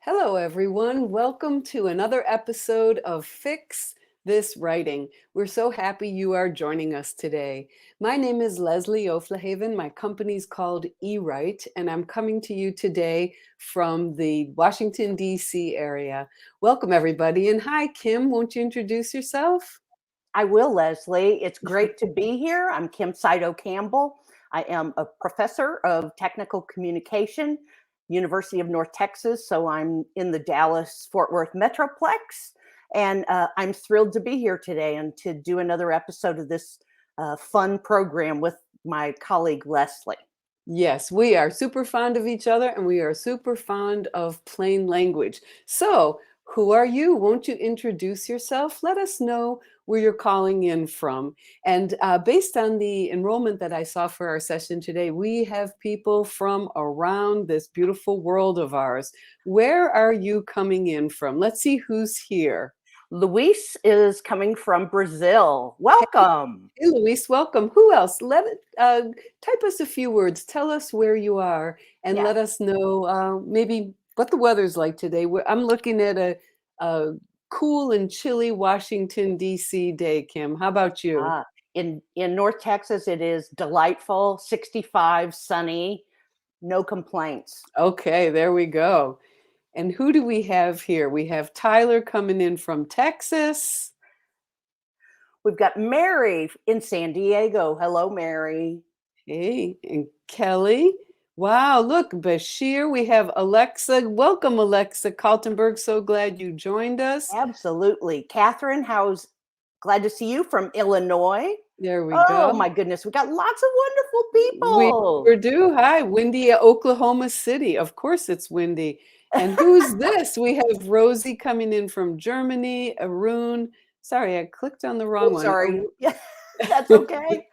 Hello, everyone. Welcome to another episode of Fix This Writing. We're so happy you are joining us today. My name is Leslie Oflahaven. My company's called eWrite, and I'm coming to you today from the Washington, D.C. area. Welcome, everybody. And hi, Kim. Won't you introduce yourself? I will, Leslie. It's great to be here. I'm Sydow Campbell. I am a professor of technical communication, University of North Texas. So I'm in the Dallas-Fort Worth Metroplex. And I'm thrilled to be here today and to do another episode of this fun program with my colleague, Leslie. Yes, we are super fond of each other and we are super fond of plain language. So, who are you? Won't you introduce yourself? Let us know where you're calling in from. And based on the enrollment that I saw for our session today, we have people from around this beautiful world of ours. Where are you coming in from? Let's see who's here. Luis is coming from Brazil. Welcome. Hey, Luis, welcome. Who else? Type us a few words. Tell us where you are, and Yeah. let us know maybe what the weather's like today. I'm looking at a cool and chilly Washington, D.C. day. Kim, how about you? Ah, in North Texas, it is delightful, 65, sunny, no complaints. Okay, there we go. And who do we have here? We have Tyler coming in from Texas. We've got Mary in San Diego. Hello, Mary. Hey, and Kelly. Wow, look, Bashir. We have Alexa. Welcome, Alexa Kaltenberg. So glad you joined us. Absolutely. Catherine, glad to see you from Illinois. There we Oh go. my goodness, we got lots of wonderful We people. sure do. Hi, windy Oklahoma City. Of course it's windy. And who's this? We have Rosie coming in from Germany, Arun. Sorry, I clicked on the wrong Oh, one. sorry. Yeah, that's okay.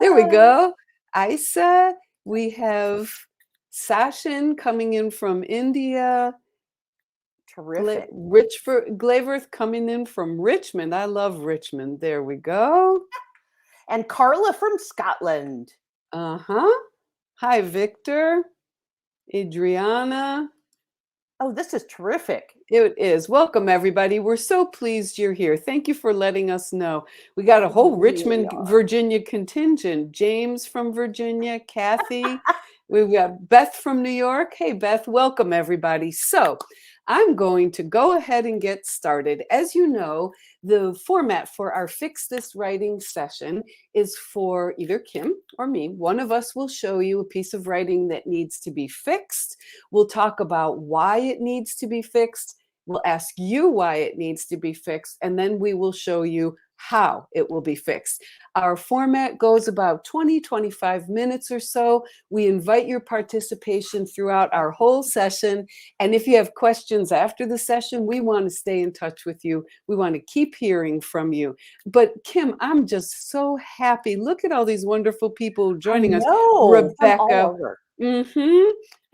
There we go. Isa. We have Sachin coming in from India. Terrific. Glaverth coming in from Richmond. I love Richmond. There we go. And Carla from Scotland. Uh-huh. Hi, Victor. Adriana. Oh, this is terrific. It is. Welcome, everybody. We're so pleased you're here. Thank you for letting us know. We got a whole We really Richmond, are. Virginia contingent. James from Virginia, Kathy. We've got Beth from New York. Hey, Beth, welcome, everybody. So I'm going to go ahead and get started. As you know, the format for our Fix This Writing session is for either Kim or me. One of us will show you a piece of writing that needs to be fixed. We'll talk about why it needs to be fixed. We'll ask you why it needs to be fixed, and then we will show you how it will be fixed. Our format goes about 20-25 minutes or so. We invite your participation throughout our whole session. And if you have questions after the session, we want to stay in touch with you. We want to keep hearing from you. But Kim, I'm just so happy. Look at all these wonderful people I joining us. know, from all Rebecca. over.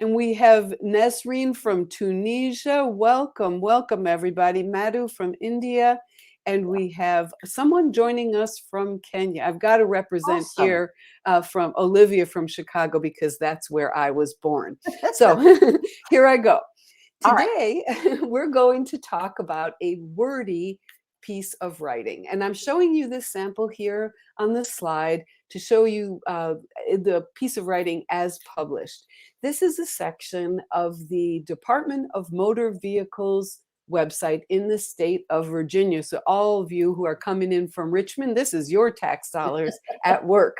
And we have Nesreen from Tunisia. Welcome, welcome everybody. Madhu from India. And we have someone joining us from Kenya. I've got to represent Awesome. here from Olivia from Chicago because that's where I was born. So here I go. All right. Today, we're going to talk about a wordy piece of writing. And I'm showing you this sample here on the slide to show you the piece of writing as published. This is a section of the Department of Motor Vehicles website in the state of Virginia. So all of you who are coming in from Richmond, this is your tax dollars at work.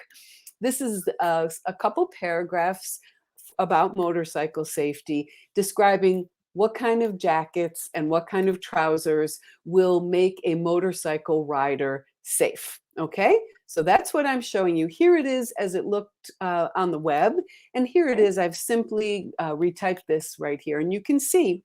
This is a couple paragraphs about motorcycle safety, describing what kind of jackets and what kind of trousers will make a motorcycle rider safe. Okay, so that's what I'm showing you. Here it is as it looked on the web, and here it is. I've simply retyped this right here, and you can see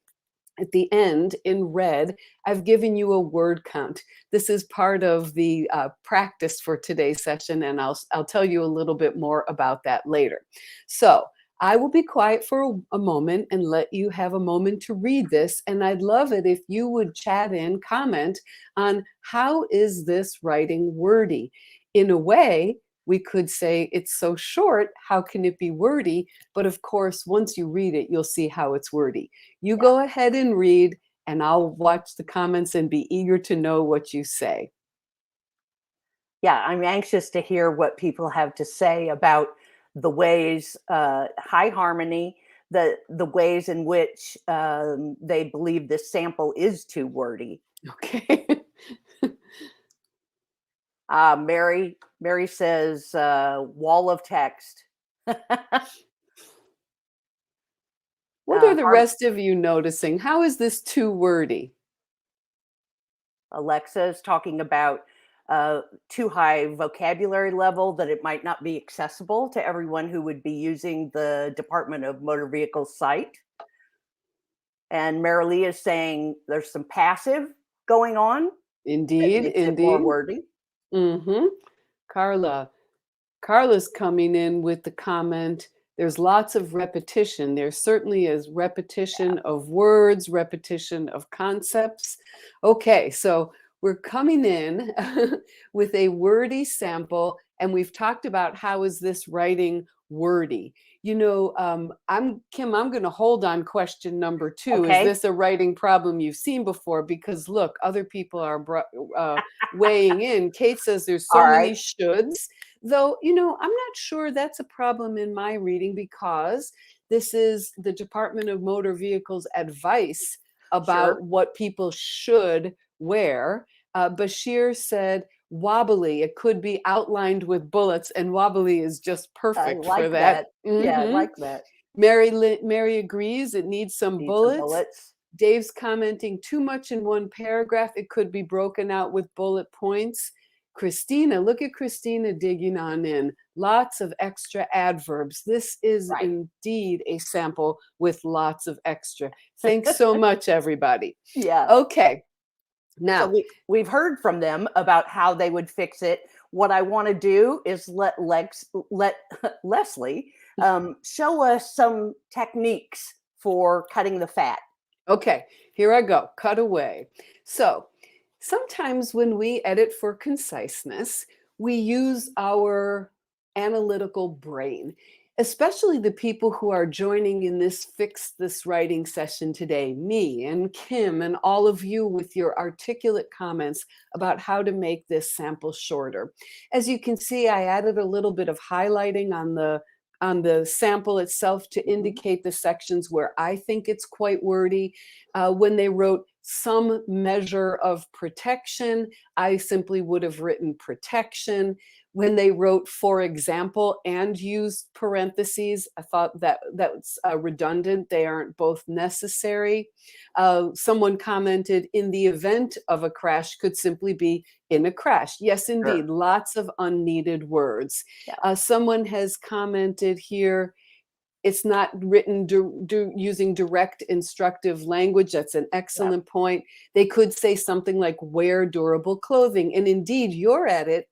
at the end in red, I've given you a word count. This is part of the practice for today's session, and I'll tell you a little bit more about that later. So I will be quiet for a moment and let you have a moment to read this. And I'd love it if you would chat in, comment on how is this writing wordy? In a way, we could say it's so short, how can it be wordy? But of course, once you read it, you'll see how it's wordy. You Yeah. go ahead and read, and I'll watch the comments and be eager to know what you say. Yeah, I'm anxious to hear what people have to say about the ways, high harmony, the ways in which they believe this sample is too wordy. Okay. Mary says wall of text. What are the Har- rest of you noticing? How is this too wordy? Alexa is talking about too high vocabulary level, that it might not be accessible to everyone who would be using the Department of Motor Vehicles site. And Marilee is saying there's some passive going on that Indeed, makes it more indeed. wordy. Mm-hmm. Carla. Carla's coming in with the comment, there's lots of repetition. There certainly is repetition of words, repetition of concepts. Okay, so we're coming in with a wordy sample, and we've talked about how is this writing wordy. You know, I'm going to hold on question number 2. Is Okay. this a writing problem you've seen before? Because look, other people are weighing in. Kate says there's so All many right. shoulds. Though, you know, I'm not sure that's a problem in my reading, because this is the Department of Motor Vehicles advice about Sure. what people should wear. Bashir said wobbly. It could be outlined with bullets, and wobbly is just I perfect for like that. that. Yeah, I like that. Mary agrees it needs some Need some bullets. bullets. Dave's commenting too much in one paragraph. It could be broken out with bullet points. Christina, look at Christina digging on in. Lots of extra adverbs. This is Right. indeed a sample with lots of extra. Thanks so much, everybody. Yeah. Okay, So now, we've heard from them about how they would fix it. What I want to do is let Leslie show us some techniques for cutting the fat. okay, here I go. Cut away. So sometimes when we edit for conciseness, we use our analytical brain, especially the people who are joining in this Fix This Writing session today, me and Kim and all of you with your articulate comments about how to make this sample shorter. As you can see, I added a little bit of highlighting on the sample itself to indicate the sections where I think it's quite wordy. When they wrote some measure of protection, I simply would have written protection. When they wrote, for example, and used parentheses, I thought that was redundant. They aren't both necessary. Someone commented, in the event of a crash could simply be in a crash. Yes, indeed, Sure. lots of unneeded words. Yeah. Someone has commented here, it's not written using direct instructive language. That's an excellent point. They could say something like wear durable clothing. And indeed, you're at it.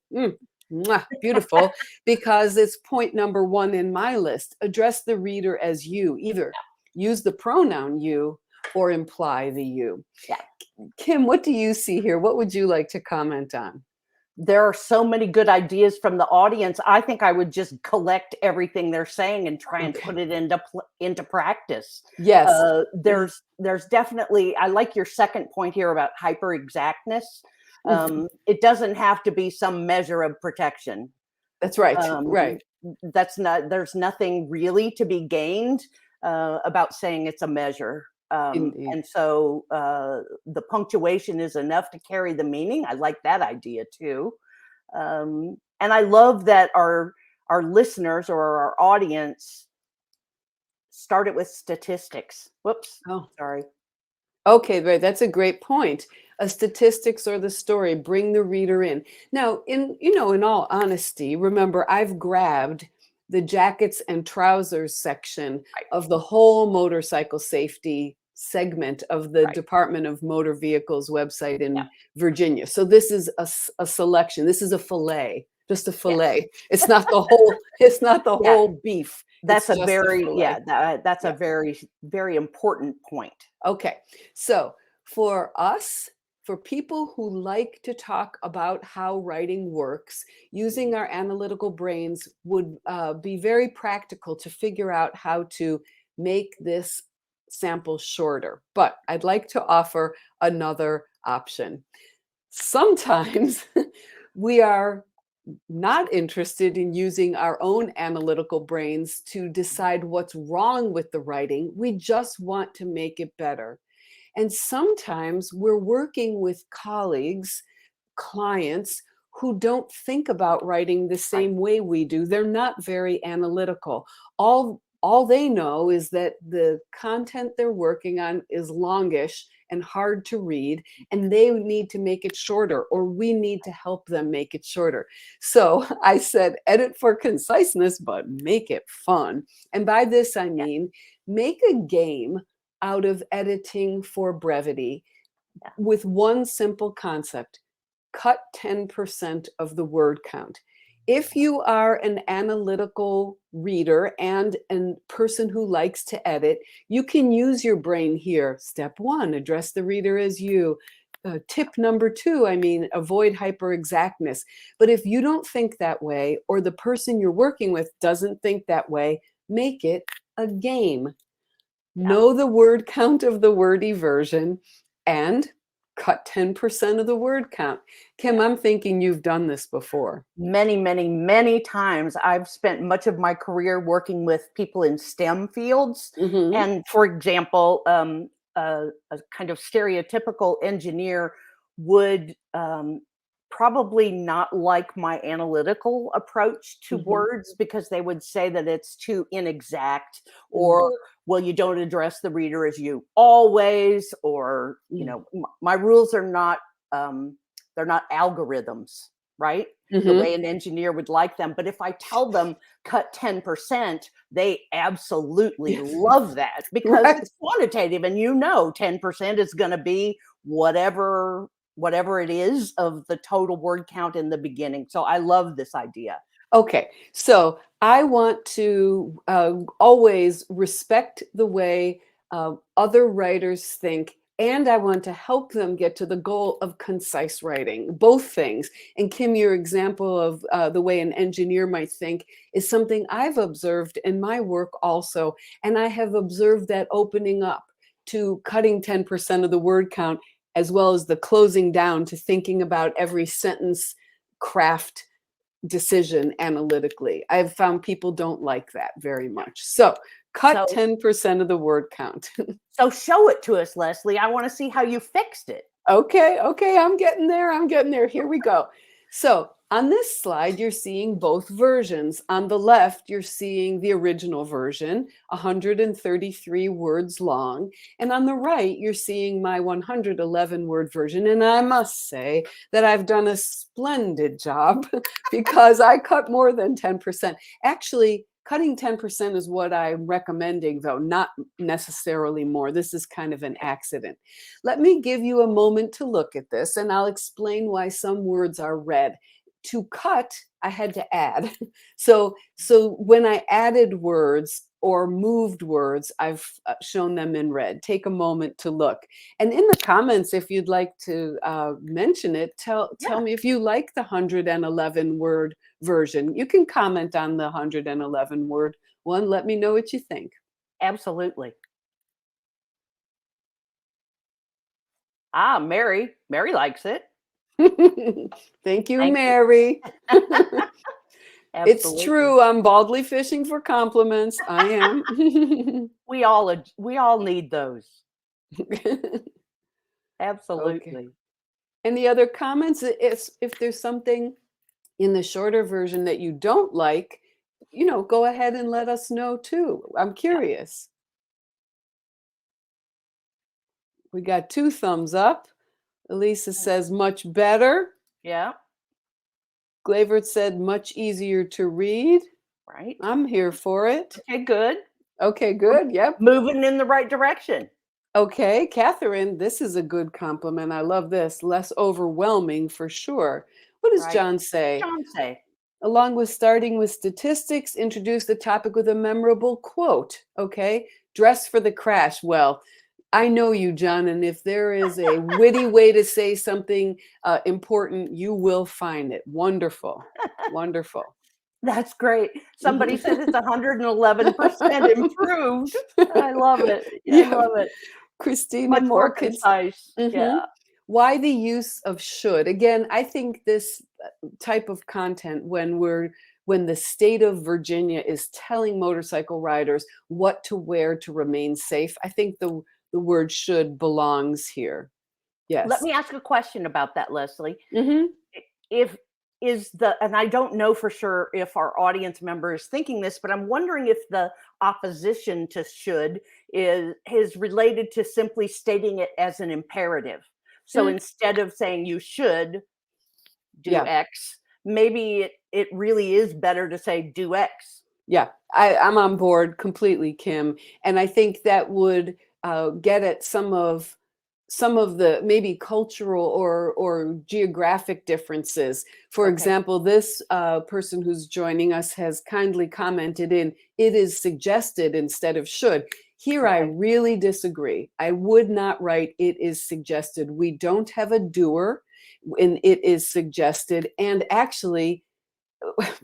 Beautiful, because it's point number 1 in my list. Address the reader as you. Either use the pronoun you or imply the you. Yeah. Kim, what do you see here? What would you like to comment on? There are so many good ideas from the audience. I think I would just collect everything they're saying and try and put it into practice. Yes. There's definitely, I like your second point here about hyper exactness. It doesn't have to be some measure of protection. That's right. Right. There's nothing really to be gained about saying it's a measure. And so the punctuation is enough to carry the meaning. I like that idea too. And I love that our listeners or our audience started with statistics. Whoops. Oh, sorry. Okay, right. That's a great point. A statistics or the story, bring the reader in. Now, in all honesty, remember, I've grabbed the jackets and trousers section of the whole motorcycle safety segment of the Department of Motor Vehicles website in Virginia. So this is a selection. This is a fillet, just a fillet. It's not the whole. It's not the whole beef. That's it's a very a very, very important point. Okay, so for us, for people who like to talk about how writing works, using our analytical brains would be very practical to figure out how to make this sample shorter. But I'd like to offer another option. Sometimes we are not interested in using our own analytical brains to decide what's wrong with the writing. We just want to make it better. And sometimes we're working with colleagues, clients who don't think about writing the Right. same way we do. They're not very analytical. All they know is that the content they're working on is longish and hard to read, and they need to make it shorter, or we need to help them make it shorter. So I said, edit for conciseness, but make it fun. And by this, I Yeah. mean, make a game out of editing for brevity Yeah. with one simple concept: cut 10% of the word count. If you are an analytical reader and a person who likes to edit, you can use your brain here. Step one, address the reader as you. Tip number two, avoid hyper-exactness. But if you don't think that way, or the person you're working with doesn't think that way, make it a game. Yeah. Know the word count of the wordy version and cut 10% of the word count. Kim, Yeah. I'm thinking you've done this before. Many, many, many times. I've spent much of my career working with people in STEM fields. Mm-hmm. And for example, a kind of stereotypical engineer would probably not like my analytical approach to Mm-hmm. words, because they would say that it's too inexact, Mm-hmm. or, well, you don't address the reader as you always, or, my rules are not, they're not algorithms, right? The Mm-hmm. way an engineer would like them. But if I tell them cut 10%, they absolutely love that, because Right. it's quantitative, and 10% is going to be whatever it is of the total word count in the beginning. So I love this idea. Okay, so I want to always respect the way other writers think, and I want to help them get to the goal of concise writing, both things. And Kim, your example of the way an engineer might think is something I've observed in my work also, and I have observed that opening up to cutting 10% of the word count, as well as the closing down to thinking about every sentence craft decision analytically. I've found people don't like that very much. So cut So 10% of the word count. so show it to us, Leslie. I want to see how you fixed it. Okay, I'm getting there. I'm getting there. Here we go. So on this slide, you're seeing both versions. On the left, you're seeing the original version, 133 words long. And on the right, you're seeing my 111 word version. And I must say that I've done a splendid job because I cut more than 10%. Actually, cutting 10% is what I'm recommending, though, not necessarily more. This is kind of an accident. Let me give you a moment to look at this, and I'll explain why some words are red. To cut, I had to add. So when I added words or moved words, I've shown them in red. Take a moment to look. And in the comments, if you'd like to mention it, tell Yeah, me if you like the 111 word version. You can comment on the 111 word one. Let me know what you think. absolutely. Ah, Mary likes it. Thank you, Thank you. Mary. It's Absolutely. true. I'm baldly fishing for compliments. I am. We all need those. Okay. Absolutely. Any other comments? If there's something in the shorter version that you don't like, go ahead and let us know too. I'm Yeah. curious. We got 2 thumbs up. Elisa says much better. Yeah. Glavert said much easier to read. Right. I'm here for it. Okay, good. Okay, We're good. Yep. moving in the right direction. Okay, Catherine, this is a good compliment. I love this. Less overwhelming for sure. What does Right. John What does say? John say? Along with starting with statistics, introduce the topic with a memorable quote. Okay, dress for the crash. Well, I know you, John, and if there is a witty way to say something important, you will find it. Wonderful, wonderful. That's great. Somebody Mhm. said it's 111% improved. I love it. I Yeah, love it. Christina Much more Porkins. concise. Mhm. Yeah. Why the use of should? Again, I think this type of content when the state of Virginia is telling motorcycle riders what to wear to remain safe, I think the word should belongs here. Let Yes. me ask a question about that, Leslie. Mhm. If is the and I don't know for sure if our audience member is thinking this, but I'm wondering if the opposition to should is related to simply stating it as an imperative. So Mm, instead of saying you should do yeah. X, maybe it really is better to say do X. Yeah, I'm on board completely, Kim. And I think that would get at some of the maybe cultural or geographic differences. For Okay. example, this person who's joining us has kindly commented in "it is suggested" instead of "should." Here, I Okay. really disagree. I would not write "it is suggested." We don't have a doer when it is suggested, and actually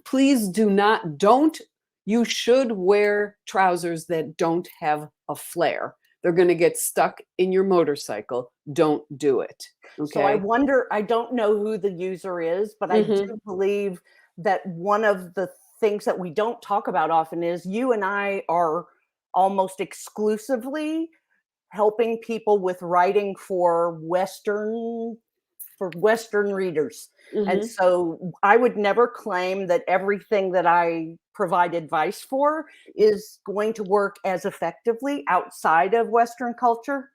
please don't you should wear trousers that don't have a flare. They're going to get stuck in your motorcycle. Don't do it. So I Okay. wonder, I don't know who the user is, but I Hmm. do believe that one of the things that we don't talk about often is you and I are almost exclusively helping people with writing for Western readers. And Hmm. so I would never claim that everything that I provide advice for is going to work as effectively outside of Western culture.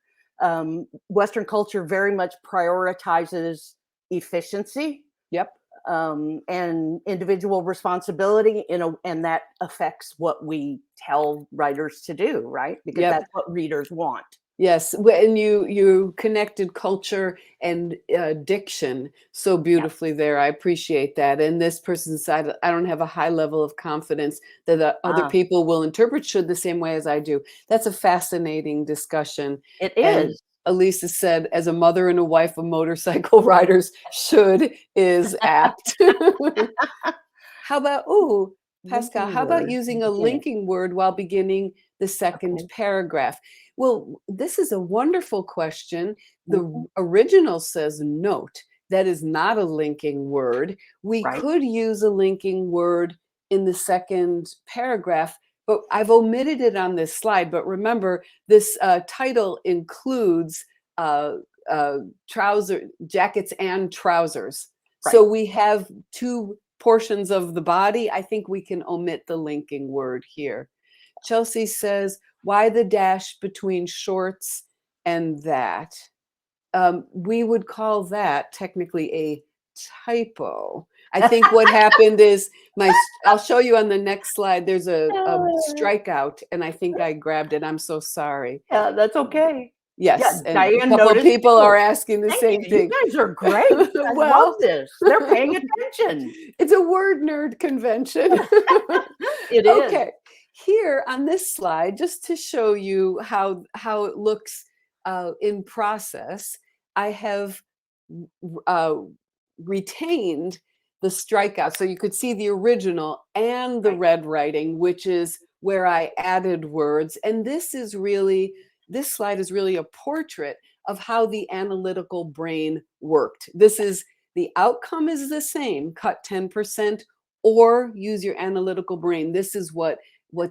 Western culture very much prioritizes efficiency Yep. and individual responsibility, and that affects what we tell writers to do, right? Because Yep. that's what readers want. Yes, and you connected culture and diction so Yeah. beautifully there. I appreciate that. And this person said, I don't have a high level of confidence that other Ah, people will interpret should the same way as I do. That's a fascinating discussion. it And is. Elisa said, as a mother and a wife of motorcycle riders, should is apt. How about, oh, Pascal, Linking how about word using a beginning. linking word while beginning the second Okay. paragraph? Well, this is a wonderful question. Mhm. The original says note. That is not a linking word. We Right. could use a linking word in the second paragraph, but I've omitted it on this slide. But remember, this title includes uh, jackets and trousers. So Right. we have two portions of the body. I think we can omit the linking word here. Chelsea says, why the dash between shorts and that? We would call that technically a typo. I think what happened is I'll show you on the next slide. There's a strikeout, and I think I grabbed it. I'm so sorry. Yeah, that's okay. Yeah, Yes, and a Diane couple of noticed people too. are asking the Thank you. same You thing. guys are great. I love Well, this. They're paying attention. it's a word nerd convention. It is. Okay, here on this slide, just to show you how it looks in process, I have uh, retained the strikeout. So you could see the original and the Right. red writing, which is where I added words. And this slide is really a portrait of how the analytical brain worked. The outcome is the same, cut 10% or use your analytical brain. This is what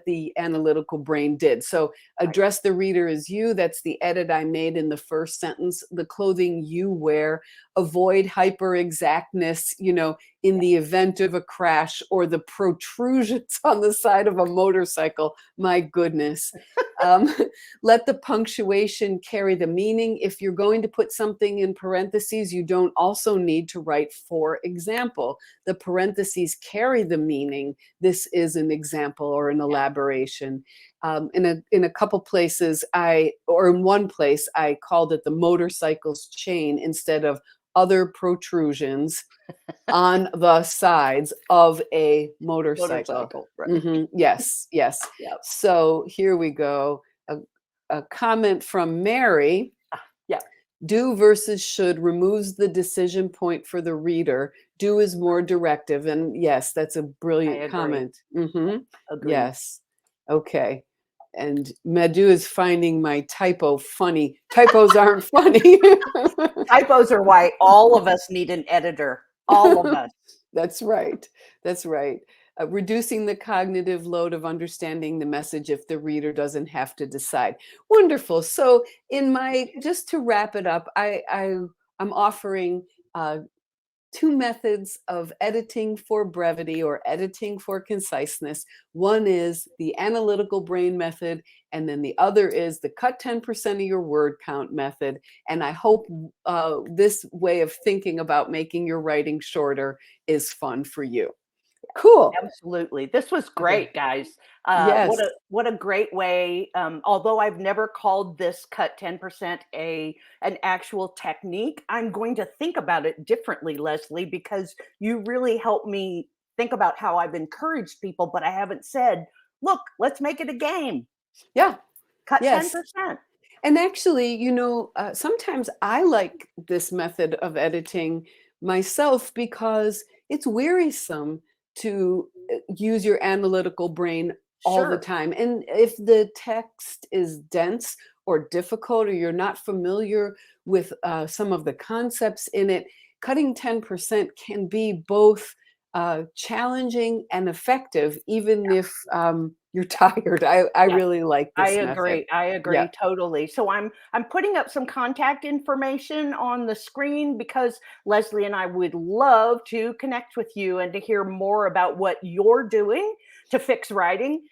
the analytical brain did. So Right. address the reader as you. That's the edit I made in the first sentence. The clothing you wear, avoid hyper exactness, in Yeah. the event of a crash or the protrusions on the side of a motorcycle. My goodness. Um, let the punctuation carry the meaning. If you're going to put something in parentheses, you don't also need to write for example. The parentheses carry the meaning. This is an example or an Yeah. elaboration. In a couple places, or in one place, I called it the motorcycle's chain instead of other protrusions on the sides of a motorcycle. Motorcycle. Right. Yes, yes. Yep. So here we go. a comment from Mary. Yeah. Do versus should removes the decision point for the reader. Do is more directive. And yes, that's a brilliant comment. Agreed. Yes. Okay. And Madhu is finding my typo funny. Typos aren't funny. Typos are why all of us need an editor. All of us. That's right. That's right. Reducing the cognitive load of understanding the message if the reader doesn't have to decide. Wonderful. So, just to wrap it up, I'm offering two methods of editing for brevity or editing for conciseness. One is the analytical brain method, and then the other is the cut 10% of your word count method. And I hope this way of thinking about making your writing shorter is fun for you. Cool. Absolutely. This was great, guys. Yes. What a great way. Although I've never called this cut 10% an actual technique, I'm going to think about it differently, Leslie, because you really helped me think about how I've encouraged people, but I haven't said, look, let's make it a game. Yeah. Cut Yes. 10%. And actually, sometimes I like this method of editing myself because it's wearisome to use your analytical brain all the Sure. time. And if the text is dense or difficult, or you're not familiar with some of the concepts in it, cutting 10% can be both challenging and effective, even if you're tired. I Yeah. really like I this method. agree. I agree Yeah. totally. So I'm putting up some contact information on the screen because Leslie and I would love to connect with you and to hear more about what you're doing to fix writing.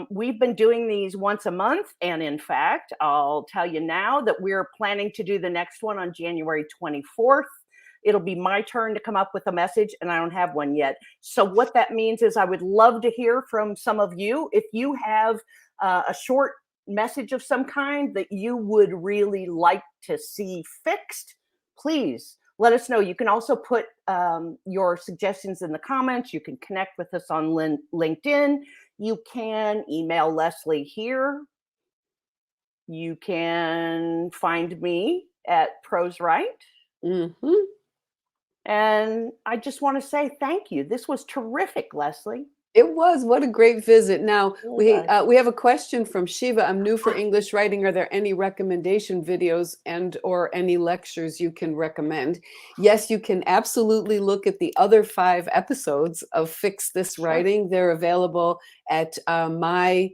We've been doing these once a month, and in fact, I'll tell you now that we're planning to do the next one on January 24th. It'll be my turn to come up with a message, and I don't have one yet. So what that means is I would love to hear from some of you. If you have a short message of some kind that you would really like to see fixed, please let us know. You can also put your suggestions in the comments. You can connect with us on LinkedIn. You can email Leslie here. You can find me at Prose Right. Mm-hmm. And I just want to say thank you. This was terrific, Leslie. It was. What a great visit. Now, Really we have a question from Shiva. I'm new for English writing. Are there any recommendation videos and or any lectures you can recommend? Yes, you can absolutely look at the other 5 episodes of Fix This Writing. They're available at my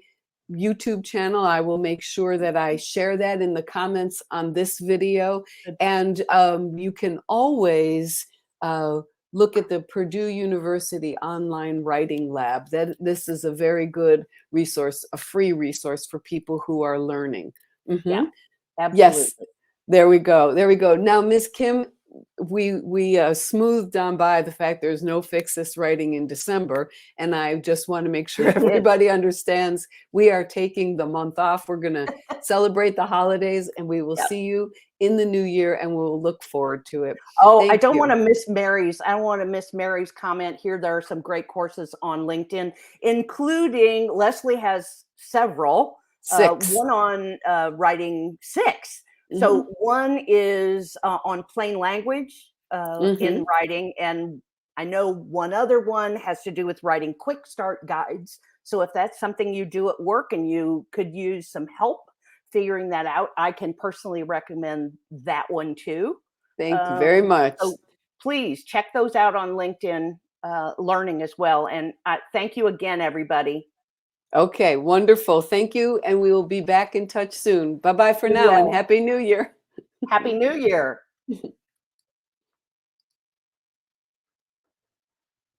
YouTube channel. I will make sure that I share that in the comments on this video. And you can always look at the Purdue University Online Writing Lab. This is a very good resource, a free resource for people who are learning. Yeah, absolutely. Yes, there we go. There we go. Now, Ms. Kim, we smoothed on by the fact there's no Fix This Writing in December, and I just want to make sure everybody understands we are taking the month off. We're going to celebrate the holidays, and we will see you in the new year, and we'll look forward to it. Oh, I don't want to miss Mary's. I don't want to miss Mary's comment here. There are some great courses on LinkedIn, including Leslie has several. 6. One on writing 6. So one is on plain language in writing, and I know one other one has to do with writing quick start guides. So if that's something you do at work and you could use some help figuring that out, I can personally recommend that one too. Thank you very much. So please check those out on LinkedIn Learning as well. And thank you again, everybody. Okay, wonderful. Thank you. And we will be back in touch soon. Bye-bye for now and Happy New Year. Happy New Year.